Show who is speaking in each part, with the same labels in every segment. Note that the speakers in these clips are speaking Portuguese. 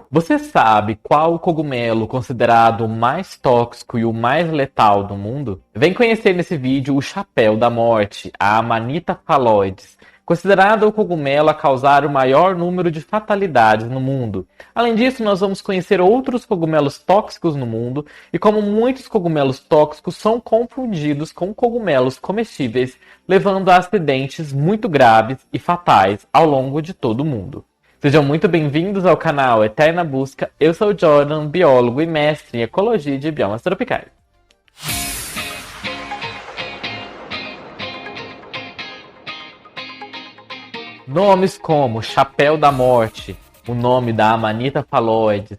Speaker 1: Você sabe qual o cogumelo considerado o mais tóxico e o mais letal do mundo? Vem conhecer nesse vídeo o chapéu da morte, a Amanita phalloides, considerado o cogumelo a causar o maior número de fatalidades no mundo. Além disso, nós vamos conhecer outros cogumelos tóxicos no mundo e como muitos cogumelos tóxicos são confundidos com cogumelos comestíveis, levando a acidentes muito graves e fatais ao longo de todo o mundo. Sejam muito bem-vindos ao canal Eterna Busca. Eu sou o Jordan, biólogo e mestre em ecologia de biomas tropicais. Nomes como Chapéu da Morte, o nome da Amanita phalloides,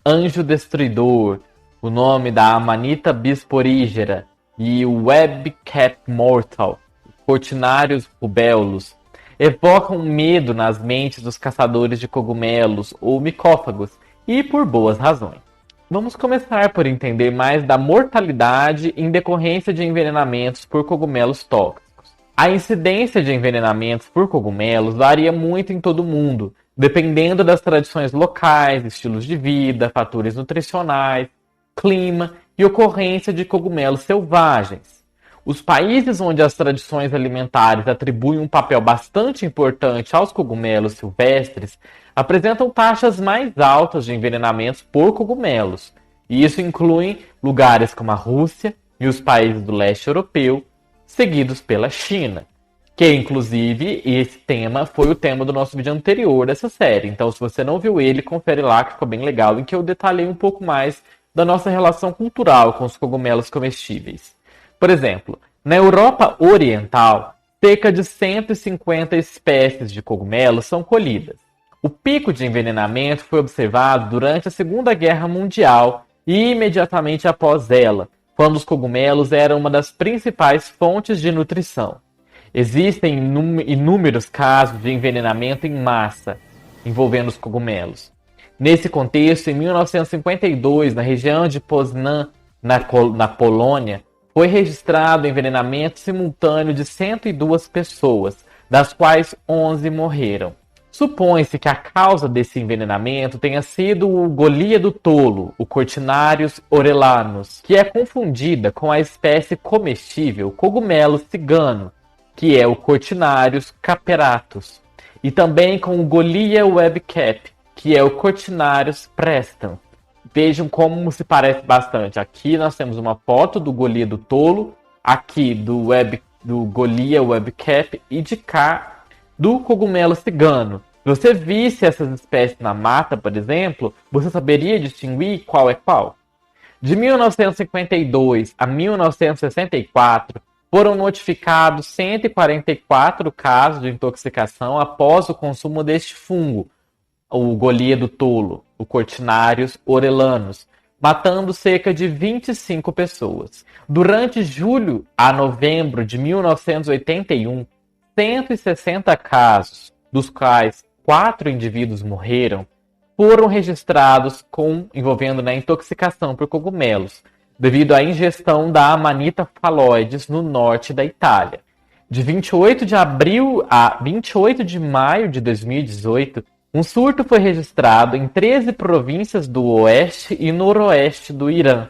Speaker 1: Anjo Destruidor, o nome da Amanita bisporígera e o Webcap mortal, Cortinarius rubellus, evocam medo nas mentes dos caçadores de cogumelos ou micófagos, e por boas razões. Vamos começar por entender mais da mortalidade em decorrência de envenenamentos por cogumelos tóxicos. A incidência de envenenamentos por cogumelos varia muito em todo o mundo, dependendo das tradições locais, estilos de vida, fatores nutricionais, clima e ocorrência de cogumelos selvagens. Os países onde as tradições alimentares atribuem um papel bastante importante aos cogumelos silvestres apresentam taxas mais altas de envenenamentos por cogumelos. E isso inclui lugares como a Rússia e os países do leste europeu, seguidos pela China. Que, inclusive, esse tema foi o tema do nosso vídeo anterior dessa série. Então, se você não viu ele, confere lá que ficou bem legal, em que eu detalhei um pouco mais da nossa relação cultural com os cogumelos comestíveis. Por exemplo, na Europa Oriental, cerca de 150 espécies de cogumelos são colhidas. O pico de envenenamento foi observado durante a Segunda Guerra Mundial e imediatamente após ela, quando os cogumelos eram uma das principais fontes de nutrição. Existem inúmeros casos de envenenamento em massa envolvendo os cogumelos. Nesse contexto, em 1952, na região de Poznan, na Polônia, foi registrado envenenamento simultâneo de 102 pessoas, das quais 11 morreram. Supõe-se que a causa desse envenenamento tenha sido o golia do tolo, o Cortinarius orellanus, que é confundida com a espécie comestível cogumelo cigano, que é o Cortinarius caperatus, e também com o Golia webcap, que é o Cortinarius prestans. Vejam como se parece bastante. Aqui nós temos uma foto do Golia do tolo, aqui do Golia webcap e de cá do cogumelo cigano. Se você visse essas espécies na mata, por exemplo, você saberia distinguir qual é qual? De 1952 a 1964, foram notificados 144 casos de intoxicação após o consumo deste fungo, o Golia do tolo, o Cortinarius orellanus, matando cerca de 25 pessoas. Durante julho a novembro de 1981, 160 casos, dos quais 4 indivíduos morreram, foram registrados envolvendo intoxicação por cogumelos, devido à ingestão da Amanita phalloides no norte da Itália. De 28 de abril a 28 de maio de 2018, um surto foi registrado em 13 províncias do oeste e noroeste do Irã.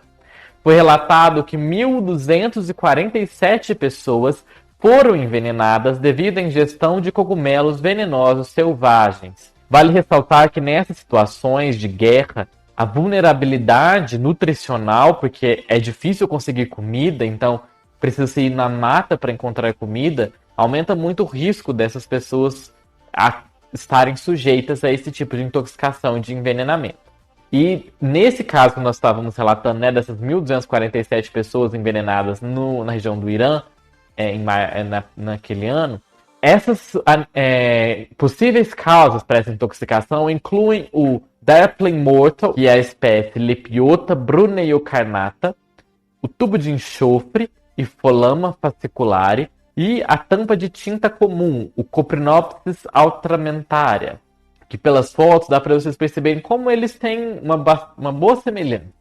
Speaker 1: Foi relatado que 1.247 pessoas foram envenenadas devido à ingestão de cogumelos venenosos selvagens. Vale ressaltar que nessas situações de guerra, a vulnerabilidade nutricional, porque é difícil conseguir comida, então precisa ir na mata para encontrar comida, aumenta muito o risco dessas pessoas estarem sujeitas a esse tipo de intoxicação e de envenenamento. E nesse caso que nós estávamos relatando, dessas 1.247 pessoas envenenadas na região do Irã, naquele ano, essas possíveis causas para essa intoxicação incluem o Darpling mortal, que é a espécie Lepiota bruneiocarnata, o tubo de enxofre, Phylloma fasciculare, e a tampa de tinta comum, o Coprinopsis ultramentaria, que pelas fotos dá para vocês perceberem como eles têm uma boa semelhança.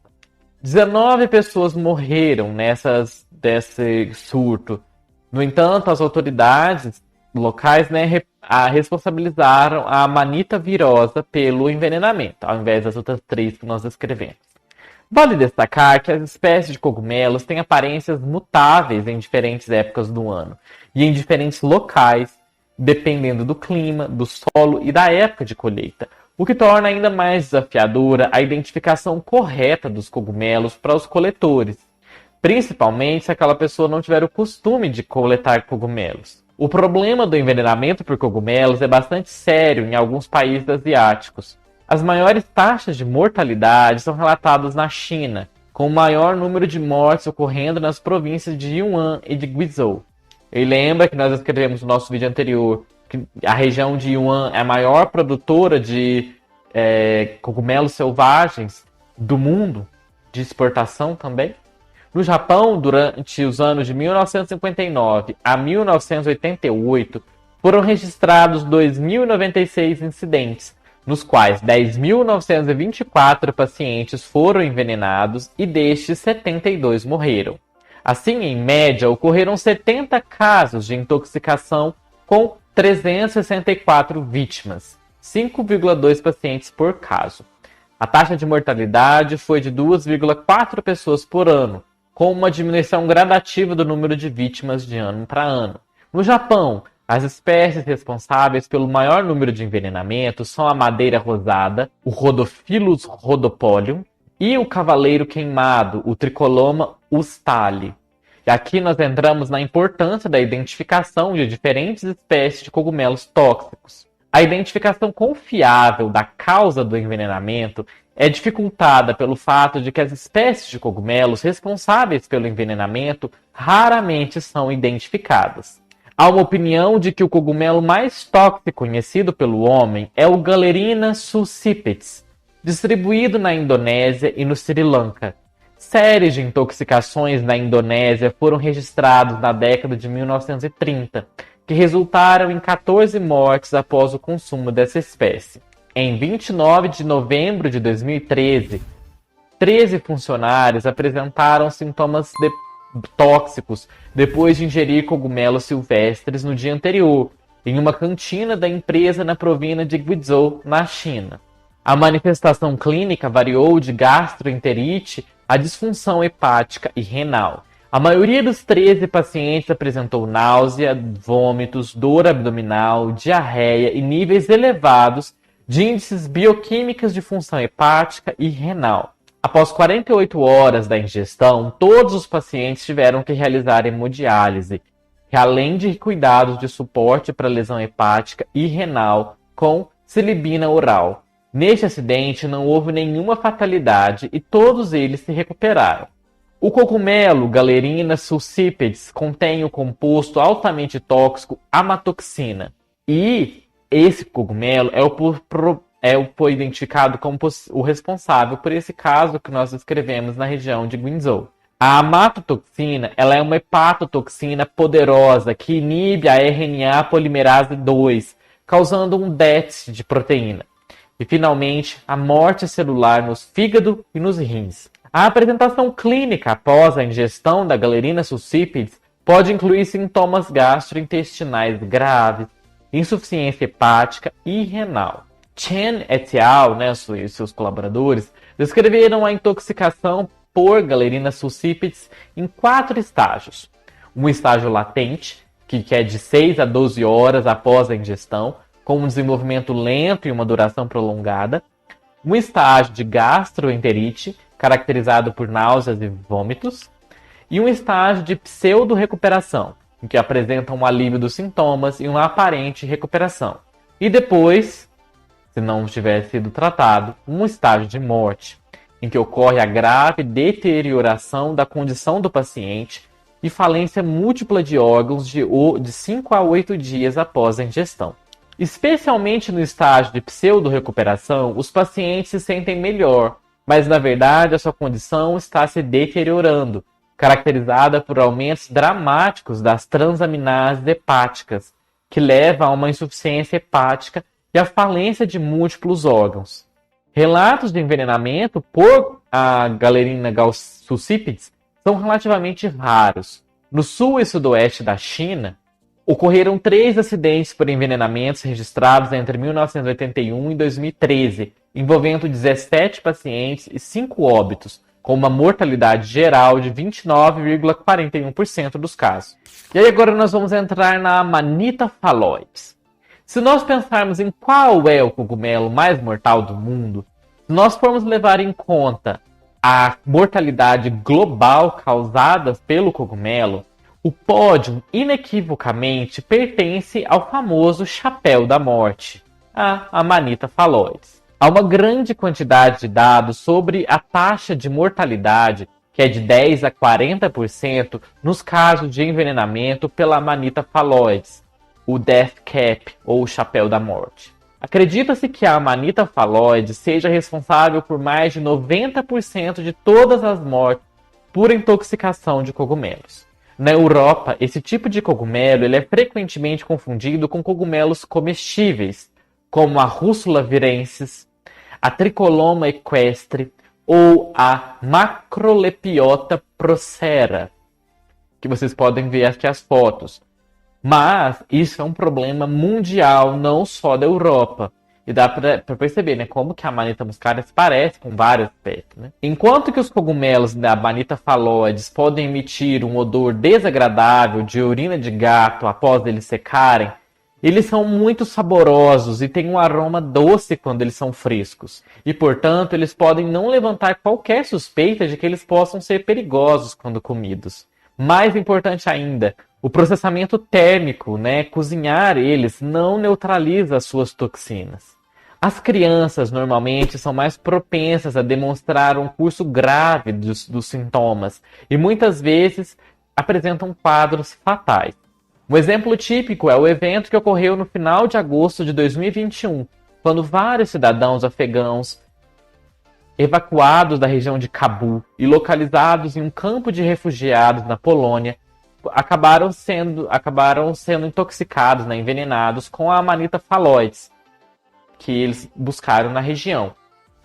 Speaker 1: 19 pessoas morreram desse surto. No entanto, as autoridades locais, né, responsabilizaram a Amanita virosa pelo envenenamento, ao invés das outras 3 que nós descrevemos. Vale destacar que as espécies de cogumelos têm aparências mutáveis em diferentes épocas do ano e em diferentes locais, dependendo do clima, do solo e da época de colheita, o que torna ainda mais desafiadora a identificação correta dos cogumelos para os coletores, principalmente se aquela pessoa não tiver o costume de coletar cogumelos. O problema do envenenamento por cogumelos é bastante sério em alguns países asiáticos. As maiores taxas de mortalidade são relatadas na China, com o maior número de mortes ocorrendo nas províncias de Yunnan e de Guizhou. E lembra que nós escrevemos no nosso vídeo anterior que a região de Yunnan é a maior produtora de cogumelos selvagens do mundo, de exportação também? No Japão, durante os anos de 1959 a 1988, foram registrados 2.096 incidentes, nos quais 10.924 pacientes foram envenenados e destes 72 morreram. Assim, em média, ocorreram 70 casos de intoxicação com 364 vítimas, 5,2 pacientes por caso. A taxa de mortalidade foi de 2,4 pessoas por ano, com uma diminuição gradativa do número de vítimas de ano para ano. No Japão, as espécies responsáveis pelo maior número de envenenamentos são a madeira rosada, o Rhodophyllus rhodophyllum, e o cavaleiro queimado, o Tricoloma ustali. E aqui nós entramos na importância da identificação de diferentes espécies de cogumelos tóxicos. A identificação confiável da causa do envenenamento é dificultada pelo fato de que as espécies de cogumelos responsáveis pelo envenenamento raramente são identificadas. Há uma opinião de que o cogumelo mais tóxico conhecido pelo homem é o Galerina sulcipes, distribuído na Indonésia e no Sri Lanka. Séries de intoxicações na Indonésia foram registradas na década de 1930, que resultaram em 14 mortes após o consumo dessa espécie. Em 29 de novembro de 2013, 13 funcionários apresentaram sintomas tóxicos depois de ingerir cogumelos silvestres no dia anterior, em uma cantina da empresa na província de Guizhou, na China. A manifestação clínica variou de gastroenterite a disfunção hepática e renal. A maioria dos 13 pacientes apresentou náusea, vômitos, dor abdominal, diarreia e níveis elevados de índices bioquímicos de função hepática e renal. Após 48 horas da ingestão, todos os pacientes tiveram que realizar hemodiálise, além de cuidados de suporte para lesão hepática e renal com silibina oral. Neste acidente não houve nenhuma fatalidade e todos eles se recuperaram. O cogumelo Galerina sulcipes contém o composto altamente tóxico amatoxina e esse cogumelo foi identificado como o responsável por esse caso que nós descrevemos na região de Guizhou. A amatotoxina ela é uma hepatotoxina poderosa que inibe a RNA polimerase 2, causando um déficit de proteína. E, finalmente, a morte celular nos fígado e nos rins. A apresentação clínica após a ingestão da Galerina sulcipes pode incluir sintomas gastrointestinais graves, insuficiência hepática e renal. Chen et al., e seus colaboradores, descreveram a intoxicação por Galerina sulcipes em 4 estágios. Um estágio latente, que é de 6 a 12 horas após a ingestão, com um desenvolvimento lento e uma duração prolongada. Um estágio de gastroenterite, caracterizado por náuseas e vômitos. E um estágio de pseudo-recuperação, em que apresenta um alívio dos sintomas e uma aparente recuperação. E depois, se não tiver sido tratado, um estágio de morte, em que ocorre a grave deterioração da condição do paciente e falência múltipla de órgãos de 5 a 8 dias após a ingestão. Especialmente no estágio de pseudo-recuperação, os pacientes se sentem melhor, mas na verdade a sua condição está se deteriorando, caracterizada por aumentos dramáticos das transaminases hepáticas, que levam a uma insuficiência hepática e a falência de múltiplos órgãos. Relatos de envenenamento por a Galerina sulcipes são relativamente raros. No sul e sudoeste da China, Ocorreram 3 acidentes por envenenamentos registrados entre 1981 e 2013, envolvendo 17 pacientes e 5 óbitos, com uma mortalidade geral de 29,41% dos casos. E aí agora nós vamos entrar na Amanita phalloides. Se nós pensarmos em qual é o cogumelo mais mortal do mundo, se nós formos levar em conta a mortalidade global causada pelo cogumelo, o pódio, inequivocamente, pertence ao famoso chapéu da morte, a Amanita phalloides. Há uma grande quantidade de dados sobre a taxa de mortalidade, que é de 10 a 40% nos casos de envenenamento pela Amanita phalloides, o Death Cap, ou o chapéu da morte. Acredita-se que a Amanita phalloides seja responsável por mais de 90% de todas as mortes por intoxicação de cogumelos. Na Europa, esse tipo de cogumelo ele é frequentemente confundido com cogumelos comestíveis, como a Russula virensis, a Tricoloma equestre ou a Macrolepiota procera, que vocês podem ver aqui as fotos. Mas isso é um problema mundial, não só da Europa. E dá para perceber, né, como que a Amanita muscaria se parece com vários aspectos, né? Enquanto que os cogumelos da Amanita phalloides podem emitir um odor desagradável de urina de gato após eles secarem, eles são muito saborosos e têm um aroma doce quando eles são frescos. E, portanto, eles podem não levantar qualquer suspeita de que eles possam ser perigosos quando comidos. Mais importante ainda, o processamento térmico, né, cozinhar eles, não neutraliza as suas toxinas. As crianças, normalmente, são mais propensas a demonstrar um curso grave dos sintomas e, muitas vezes, apresentam quadros fatais. Um exemplo típico é o evento que ocorreu no final de agosto de 2021, quando vários cidadãos afegãos evacuados da região de Cabul e localizados em um campo de refugiados na Polônia acabaram sendo intoxicados, né, envenenados com a Amanita phalloides que eles buscaram na região.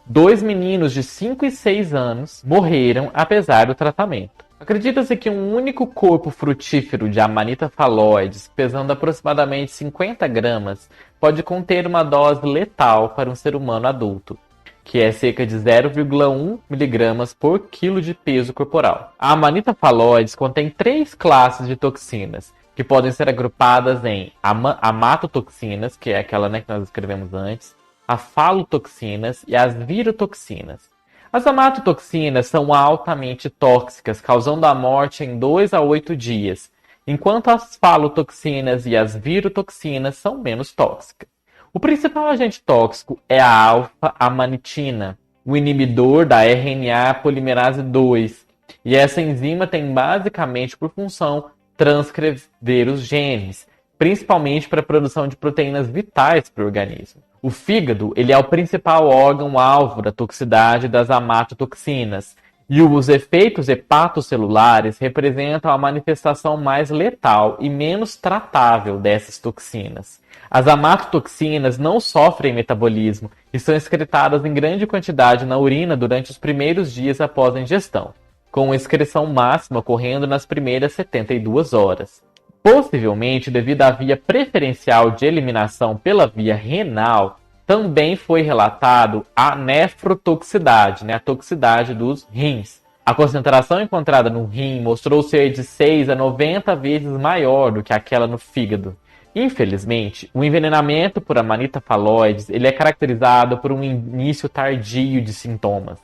Speaker 1: 2 meninos de 5 e 6 anos morreram apesar do tratamento. Acredita-se que um único corpo frutífero de Amanita phalloides, pesando aproximadamente 50 gramas, pode conter uma dose letal para um ser humano adulto, que é cerca de 0,1 mg por quilo de peso corporal. A Amanita phalloides contém 3 classes de toxinas, que podem ser agrupadas em amatotoxinas, que é aquela, né, que nós escrevemos antes, as falotoxinas e as virotoxinas. As amatotoxinas são altamente tóxicas, causando a morte em 2 a 8 dias, enquanto as falotoxinas e as virotoxinas são menos tóxicas. O principal agente tóxico é a alfa-amanitina, o inibidor da RNA polimerase 2, e essa enzima tem basicamente por função transcrever os genes, principalmente para a produção de proteínas vitais para o organismo. O fígado ele é o principal órgão-alvo da toxicidade das amatotoxinas, e os efeitos hepatocelulares representam a manifestação mais letal e menos tratável dessas toxinas. As amatotoxinas não sofrem metabolismo e são excretadas em grande quantidade na urina durante os primeiros dias após a ingestão, com excreção máxima ocorrendo nas primeiras 72 horas. Possivelmente, devido à via preferencial de eliminação pela via renal, também foi relatado a nefrotoxicidade, né, a toxicidade dos rins. A concentração encontrada no rim mostrou ser de 6 a 90 vezes maior do que aquela no fígado. Infelizmente, o envenenamento por Amanita phalloides ele é caracterizado por um início tardio de sintomas.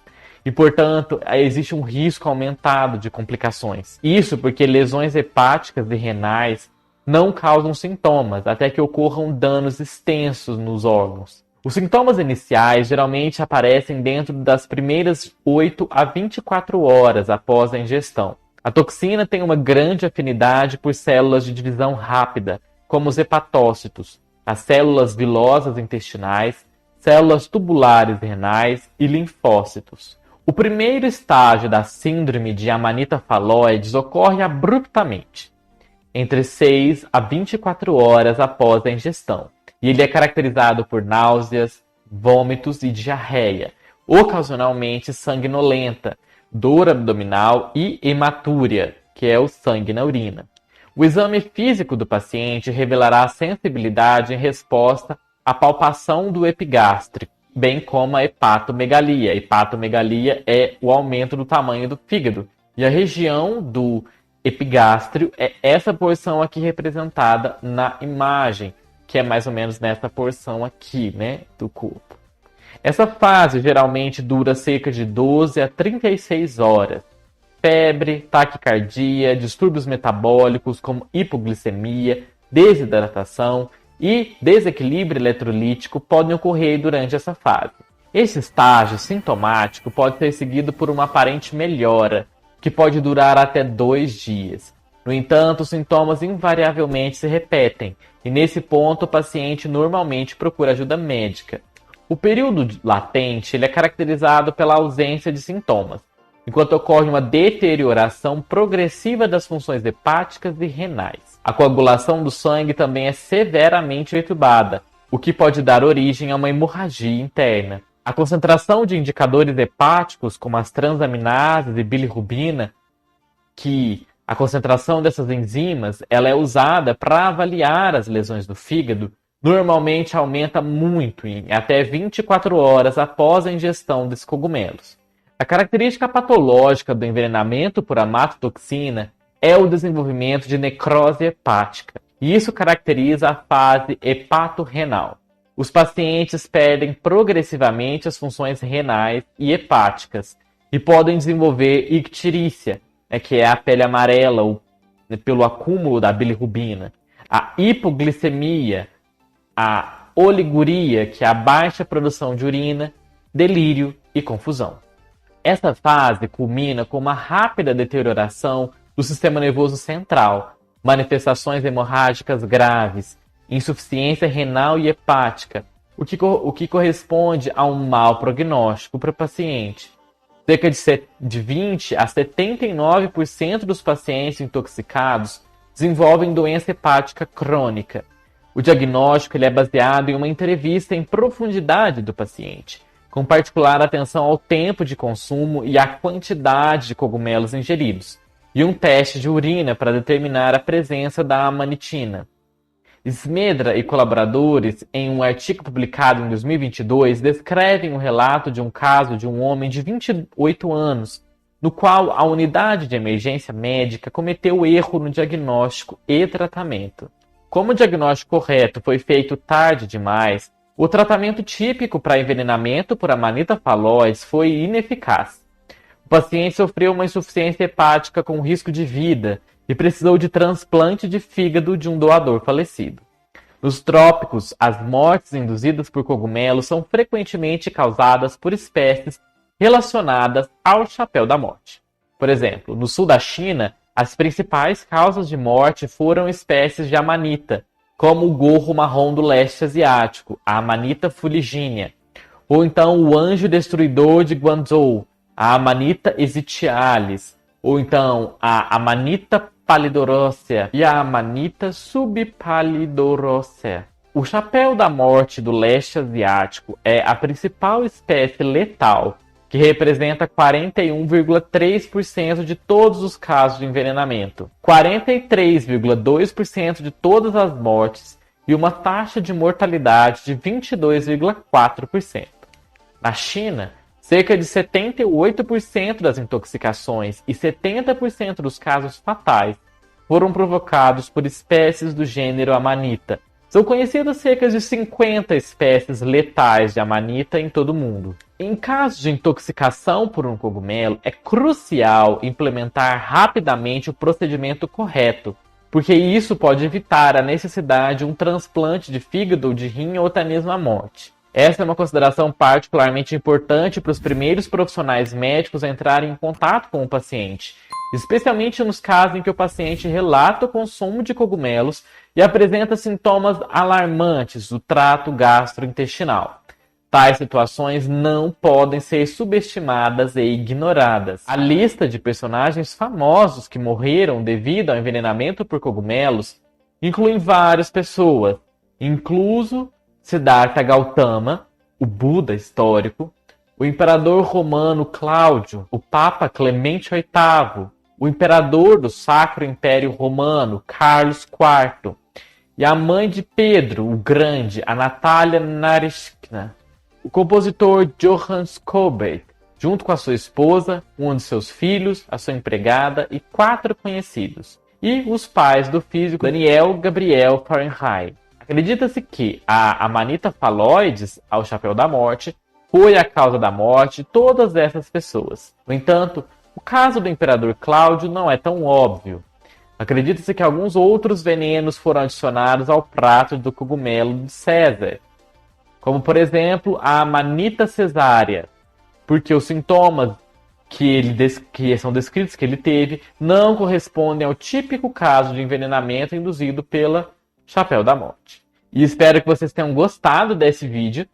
Speaker 1: E, portanto, existe um risco aumentado de complicações. Isso porque lesões hepáticas e renais não causam sintomas, até que ocorram danos extensos nos órgãos. Os sintomas iniciais geralmente aparecem dentro das primeiras 8 a 24 horas após a ingestão. A toxina tem uma grande afinidade por células de divisão rápida, como os hepatócitos, as células vilosas intestinais, células tubulares renais e linfócitos. O primeiro estágio da síndrome de Amanita phalloides ocorre abruptamente, entre 6 a 24 horas após a ingestão, e ele é caracterizado por náuseas, vômitos e diarreia, ocasionalmente sanguinolenta, dor abdominal e hematúria, que é o sangue na urina. O exame físico do paciente revelará sensibilidade em resposta à palpação do epigástrico, bem como a hepatomegalia. A hepatomegalia é o aumento do tamanho do fígado. E a região do epigástrio é essa porção aqui representada na imagem, que é mais ou menos nessa porção aqui, né, do corpo. Essa fase geralmente dura cerca de 12 a 36 horas. Febre, taquicardia, distúrbios metabólicos como hipoglicemia, desidratação e desequilíbrio eletrolítico podem ocorrer durante essa fase. Esse estágio sintomático pode ser seguido por uma aparente melhora, que pode durar até 2 dias. No entanto, os sintomas invariavelmente se repetem, e nesse ponto o paciente normalmente procura ajuda médica. O período latente ele é caracterizado pela ausência de sintomas, enquanto ocorre uma deterioração progressiva das funções hepáticas e renais. A coagulação do sangue também é severamente perturbada, o que pode dar origem a uma hemorragia interna. A concentração de indicadores hepáticos, como as transaminases e bilirrubina, que a concentração dessas enzimas ela é usada para avaliar as lesões do fígado, normalmente aumenta muito em até 24 horas após a ingestão desses cogumelos. A característica patológica do envenenamento por amatotoxina é o desenvolvimento de necrose hepática, e isso caracteriza a fase hepatorrenal. Os pacientes perdem progressivamente as funções renais e hepáticas e podem desenvolver icterícia, que é a pele amarela pelo acúmulo da bilirrubina, a hipoglicemia, a oliguria, que é a baixa produção de urina, delírio e confusão. Essa fase culmina com uma rápida deterioração do sistema nervoso central, manifestações hemorrágicas graves, insuficiência renal e hepática, o que corresponde a um mau prognóstico para o paciente. Cerca de 20 a 79% dos pacientes intoxicados desenvolvem doença hepática crônica. O diagnóstico ele é baseado em uma entrevista em profundidade do paciente, com particular atenção ao tempo de consumo e à quantidade de cogumelos ingeridos, e um teste de urina para determinar a presença da amanitina. Smedra e colaboradores, em um artigo publicado em 2022, descrevem o relato de um caso de um homem de 28 anos, no qual a unidade de emergência médica cometeu erro no diagnóstico e tratamento. Como o diagnóstico correto foi feito tarde demais, o tratamento típico para envenenamento por Amanita phalloides foi ineficaz. O paciente sofreu uma insuficiência hepática com risco de vida e precisou de transplante de fígado de um doador falecido. Nos trópicos, as mortes induzidas por cogumelos são frequentemente causadas por espécies relacionadas ao chapéu da morte. Por exemplo, no sul da China, as principais causas de morte foram espécies de amanita, como o gorro marrom do leste asiático, a Amanita fuligínea, ou então o anjo destruidor de Guangzhou, a Amanita hesitialis, ou então a Amanita pallidorosea e a Amanita subpallidorosea. O chapéu da morte do leste asiático é a principal espécie letal, que representa 41,3% de todos os casos de envenenamento, 43,2% de todas as mortes e uma taxa de mortalidade de 22,4%. Na China, cerca de 78% das intoxicações e 70% dos casos fatais foram provocados por espécies do gênero Amanita. São conhecidas cerca de 50 espécies letais de Amanita em todo o mundo. Em casos de intoxicação por um cogumelo, é crucial implementar rapidamente o procedimento correto, porque isso pode evitar a necessidade de um transplante de fígado ou de rim ou até mesmo a morte. Essa é uma consideração particularmente importante para os primeiros profissionais médicos a entrarem em contato com o paciente, especialmente nos casos em que o paciente relata o consumo de cogumelos e apresenta sintomas alarmantes do trato gastrointestinal. Tais situações não podem ser subestimadas e ignoradas. A lista de personagens famosos que morreram devido ao envenenamento por cogumelos inclui várias pessoas, incluso Siddhartha Gautama, o Buda histórico, o imperador romano Cláudio, o Papa Clemente VIII, o imperador do Sacro Império Romano, Carlos IV, e a mãe de Pedro o Grande, a Natália Narishkina, o compositor Johann Schobert, junto com a sua esposa, um de seus filhos, a sua empregada e 4 conhecidos, e os pais do físico Daniel Gabriel Fahrenheit. Acredita-se que a Amanita Phalloides, ao Chapéu da Morte, foi a causa da morte de todas essas pessoas. No entanto, o caso do imperador Cláudio não é tão óbvio. Acredita-se que alguns outros venenos foram adicionados ao prato do cogumelo de César, como por exemplo a Amanita cesárea, porque os sintomas que são descritos que ele teve não correspondem ao típico caso de envenenamento induzido pela Chapéu da Morte. E espero que vocês tenham gostado desse vídeo,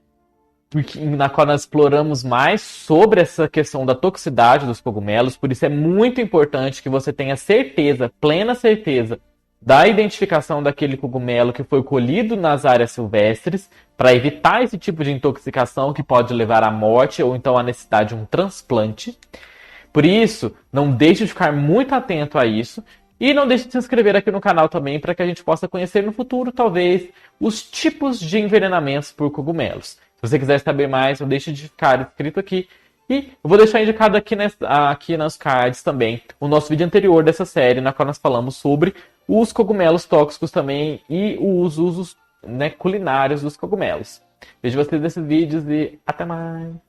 Speaker 1: na qual nós exploramos mais sobre essa questão da toxicidade dos cogumelos. Por isso é muito importante que você tenha certeza, plena certeza, da identificação daquele cogumelo que foi colhido nas áreas silvestres, para evitar esse tipo de intoxicação que pode levar à morte ou então à necessidade de um transplante. Por isso, não deixe de ficar muito atento a isso. E não deixe de se inscrever aqui no canal também, para que a gente possa conhecer no futuro, talvez, os tipos de envenenamentos por cogumelos. Se você quiser saber mais, não deixe de ficar inscrito aqui. E eu vou deixar indicado aqui nas cards também o nosso vídeo anterior dessa série, na qual nós falamos sobre os cogumelos tóxicos também e os usos, culinários dos cogumelos. Vejo vocês nesses vídeos e até mais!